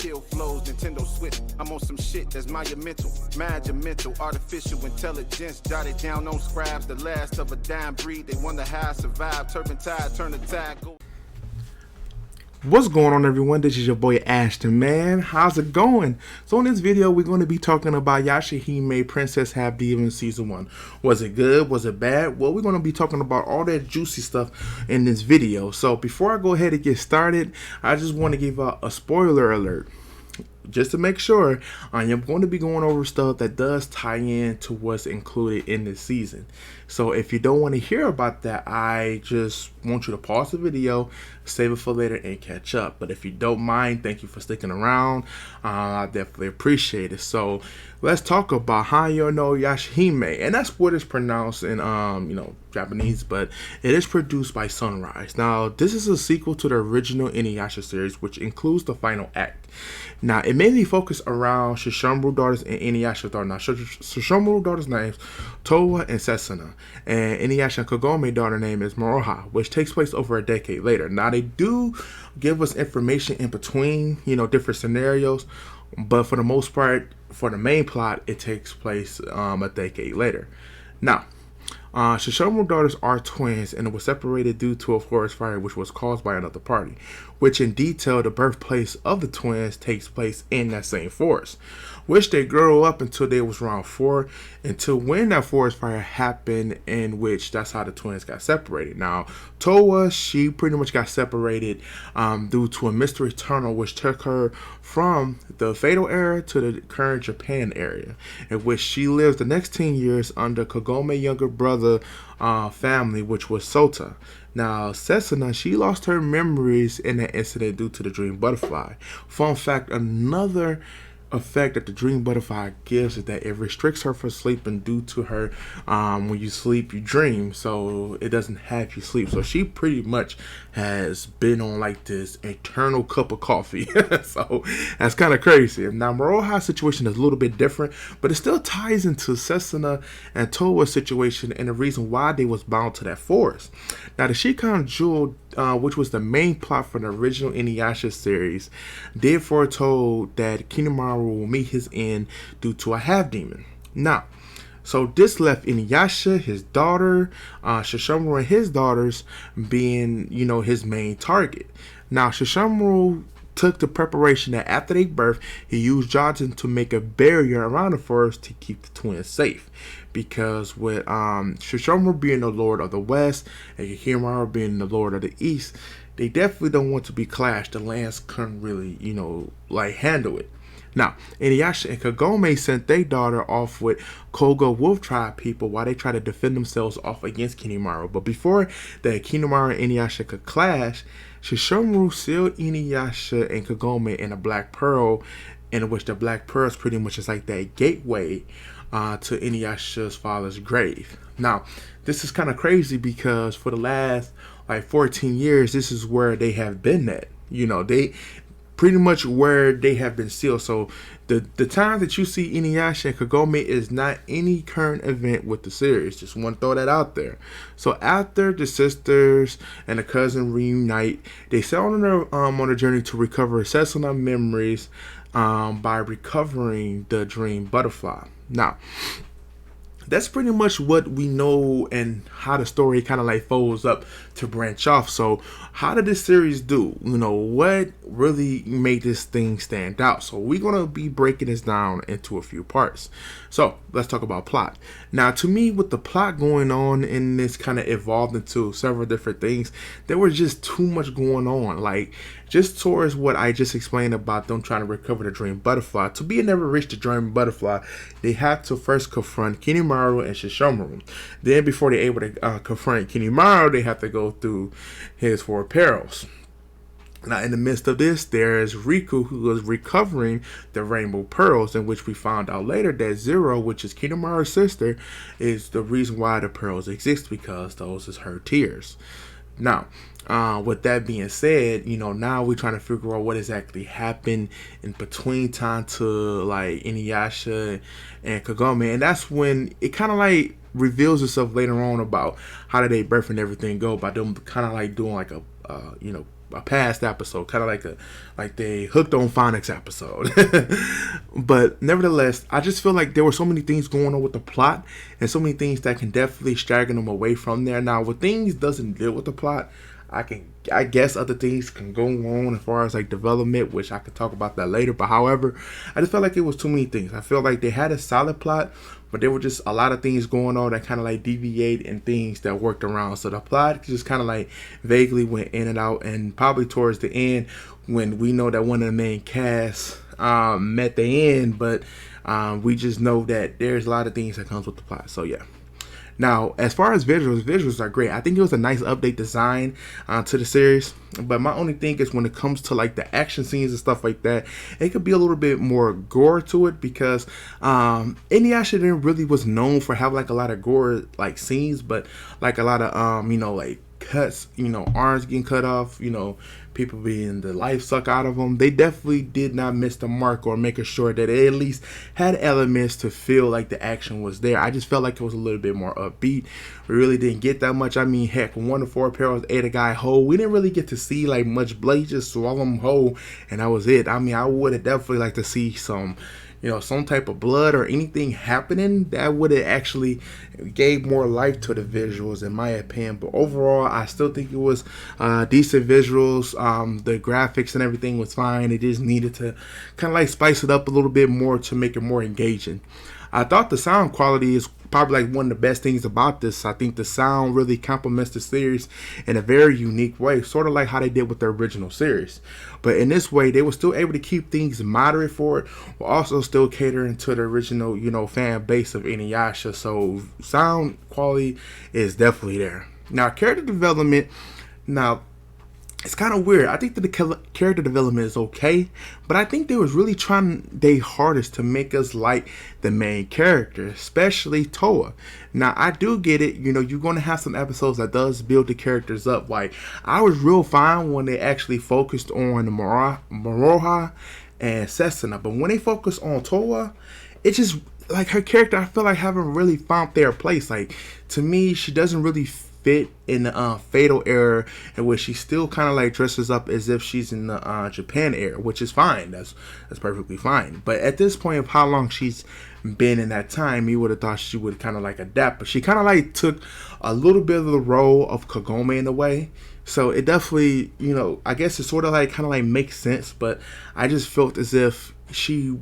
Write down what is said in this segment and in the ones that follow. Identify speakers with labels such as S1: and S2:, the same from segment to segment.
S1: kill flows, Nintendo Switch. I'm on some shit that's monumental, magical, artificial intelligence. Jotted down on scribes, the last of a dying breed. They wonder how I survived. Turpentine, turn the tide, go.
S2: What's going on, everyone? This is your boy AshTheMan. How's it going? So in this video, we're going to be talking about Yashahime Princess Half Demon Season 1. Was it good? Was it bad? Well, we're going to be talking about all that juicy stuff in this video. So before I go ahead and get started, I just want to give out a spoiler alert. Just to make sure, I am going to be going over stuff that does tie in to what's included in this season. So if you don't want to hear about that, I just want you to pause the video, save it for later, and catch up. But if you don't mind, thank you for sticking around. I definitely appreciate it. So let's talk about Hanyo no Yashahime, and that's what it's pronounced in Japanese, but it is produced by Sunrise. Now, this is a sequel to the original Inuyasha series, which includes the final act. Now, it mainly focuses around Sesshomaru daughters and Inuyasha daughter. Now, Sesshomaru daughter's names Towa and Setsuna, and Inuyasha and Kagome daughter name is Moroha, which takes place over a decade later. Now, they do give us information in between, different scenarios, but for the most part, for the main plot, it takes place a decade later. Now, Sesshomaru daughters are twins and were separated due to a forest fire which was caused by another party, which in detail the birthplace of the twins takes place in that same forest, which they grow up until they was around 4, until when that forest fire happened, in which that's how the twins got separated. Now, Towa, she pretty much got separated due to a mystery tunnel which took her from the Fatal era to the current Japan area, in which she lives the next 10 years under Kagome's younger brother family, which was Sota. Now, Setsuna, she lost her memories in that incident due to the dream butterfly. Fun fact, another effect that the dream butterfly gives is that it restricts her from sleeping due to her when you sleep you dream, so it doesn't have you sleep. So she pretty much has been on like this eternal cup of coffee. So that's kind of crazy. Now, Moroha's situation is a little bit different, but it still ties into Setsuna and Towa's situation and the reason why they was bound to that forest. Now, the Shikan Jewel, which was the main plot for the original Inuyasha series, did foretold that Kinemaro will meet his end due to a half-demon. Now, so this left Inuyasha, his daughter, Sesshomaru and his daughters being, his main target. Now, Sesshomaru took the preparation that after they birth, he used Johnson to make a barrier around the forest to keep the twins safe. Because with Sesshomaru being the Lord of the West and Kinemaro being the Lord of the East, they definitely don't want to be clashed. The lands couldn't really, handle it. Now, Inuyasha and Kagome sent their daughter off with Koga Wolf Tribe people while they try to defend themselves off against Kinemaro. But before that Kinemaro and Inuyasha could clash, Sesshomaru sealed Inuyasha and Kagome in a Black Pearl, in which the Black Pearl is pretty much just like that gateway to Inuyasha's father's grave. Now, this is kind of crazy because for the last 14 years, this is where they have been at. They pretty much where they have been sealed. So the time that you see Inuyasha and Kagome is not any current event with the series. Just want to throw that out there. So after the sisters and the cousin reunite, they set on a journey to recover Setsuna memories by recovering the dream butterfly. Now, that's pretty much what we know and how the story kind of folds up to branch off. So how did this series do? What really made this thing stand out? So we're going to be breaking this down into a few parts. So let's talk about plot. Now, to me, with the plot going on in this kind of evolved into several different things, there was just too much going on. Just towards what I just explained about them trying to recover the dream butterfly. To be never reach the dream butterfly, they had to first confront Kinemaro and Sesshomaru. Then before they're able to confront Kinemaro, they have to go through his 4 perils. Now, in the midst of this, there's Riku, who was recovering the Rainbow Pearls, in which we found out later that Zero, which is Kinemaru's sister, is the reason why the pearls exist, because those is her tears. Now, with that being said, now we're trying to figure out what exactly happened in between time to Inuyasha and Kagome, and that's when it kind of reveals itself later on about how did they birth and everything go by them kind of doing a a past episode, kind of like the Hooked on Phonics episode. But nevertheless, I just feel like there were so many things going on with the plot and so many things that can definitely stagger them away from there. Now, when things doesn't deal with the plot, I guess other things can go on as far as like development, which I could talk about that later. But however, I just felt like it was too many things. I feel like they had a solid plot, but there were just a lot of things going on that kind of like deviate and things that worked around. So the plot just kind of like vaguely went in and out, and probably towards the end when we know that one of the main cast met the end, but we just know that there's a lot of things that comes with the plot. So yeah. Now, as far as visuals are great. I think it was a nice update design to the series. But my only thing is when it comes to like the action scenes and stuff like that, it could be a little bit more gore to it, because Inuyasha didn't really was known for having like a lot of gore like scenes, but like a lot of like cuts, arms getting cut off, people being the life sucked out of them. They definitely did not miss the mark or making sure that it at least had elements to feel like the action was there. I just felt like it was a little bit more upbeat. We really didn't get that much. I mean, heck, 1 to 4 perils ate a guy whole. We didn't really get to see like much blood. He just swallowed him whole, and that was it. I mean, I would have definitely liked to see some some type of blood or anything happening that would have actually gave more life to the visuals, in my opinion. But overall, I still think it was decent visuals. The graphics and everything was fine. It just needed to kind of like spice it up a little bit more to make it more engaging. I thought the sound quality is probably like one of the best things about this. I think the sound really complements the series in a very unique way, sort of like how they did with the original series. But in this way, they were still able to keep things moderate for it, while also still catering to the original, fan base of Inuyasha. So sound quality is definitely there. Now, character development. Now, it's kind of weird. I think that the character development is okay, but I think they was really trying their hardest to make us like the main character, especially Toa. Now, I do get it. You're going to have some episodes that does build the characters up. Like, I was real fine when they actually focused on Moroha and Setsuna, but when they focus on Toa, it's just like her character, I feel like haven't really found their place. Like, to me, she doesn't really fit in the Fatal era, in which she still kind of like dresses up as if she's in the Japan era, which is fine. That's perfectly fine. But at this point of how long she's been in that time, you would have thought she would kind of like adapt. But she kind of like took a little bit of the role of Kagome in a way. So it definitely, I guess it sort of like kind of like makes sense. But I just felt as if she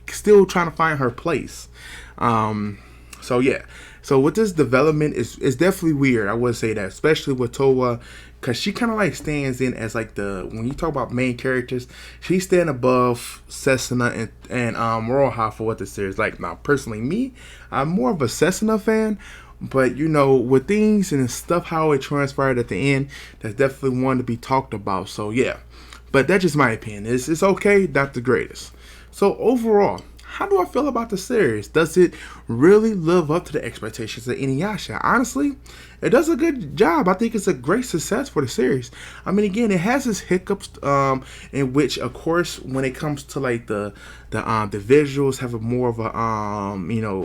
S2: still trying to find her place. So yeah. So with this development, it's definitely weird. I would say that, especially with Toa, because she kind of like stands in as like when you talk about main characters, she's standing above Setsuna and Moroha for what the series like. Now, personally, me, I'm more of a Setsuna fan, but with things and stuff how it transpired at the end, that's definitely one to be talked about. So yeah, but that's just my opinion. It's okay, not the greatest. So overall, how do I feel about the series? Does it really live up to the expectations of Inuyasha? Honestly, it does a good job. I think it's a great success for the series. I mean, again, it has its hiccups, in which, of course, when it comes to like the visuals have a more of a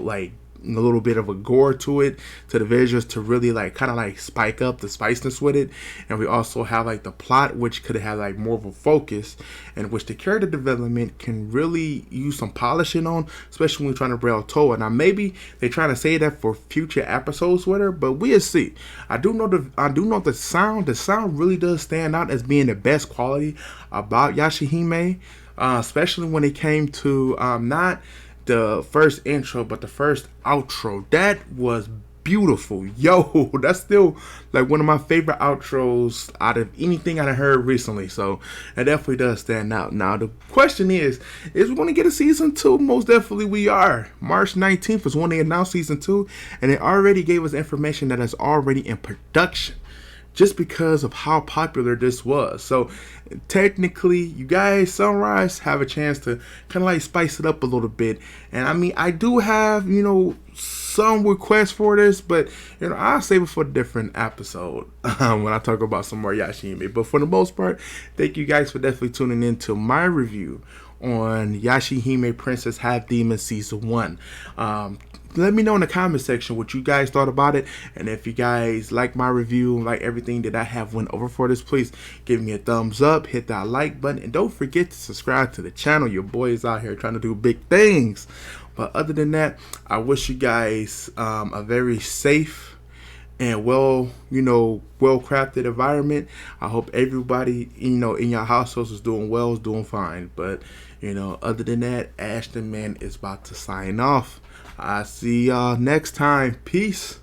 S2: like a little bit of a gore to it, to the visuals, to really like kind of like spike up the spiciness with it. And we also have like the plot, which could have like more of a focus, and which the character development can really use some polishing on, especially when we're trying to bring out Toa. Now maybe they're trying to say that for future episodes with her, but we'll see. I do know the sound really does stand out as being the best quality about Yashahime, especially when it came to not the first intro, but the first outro. That was beautiful. Yo, that's still like one of my favorite outros out of anything I heard recently. So it definitely does stand out. Now the question is we going to get a season 2? Most definitely we are. March 19th is when they announced season 2, and they already gave us information that is already in production, just because of how popular this was. So technically, you guys, Sunrise, have a chance to kind of like spice it up a little bit. And I mean, I do have, some requests for this, but I'll save it for a different episode when I talk about some more Yashahime. But for the most part, thank you guys for definitely tuning in to my review on Yashahime Princess Half Demon Season 1. Let me know in the comment section what you guys thought about it, and if you guys like my review, like everything that I have went over for this, please give me a thumbs up, hit that like button, and don't forget to subscribe to the channel. Your boy is out here trying to do big things. But other than that, I wish you guys a very safe and well crafted environment. I hope everybody in your households is doing well, is doing fine. But other than that, AshTheMan is about to sign off. I see y'all next time. Peace.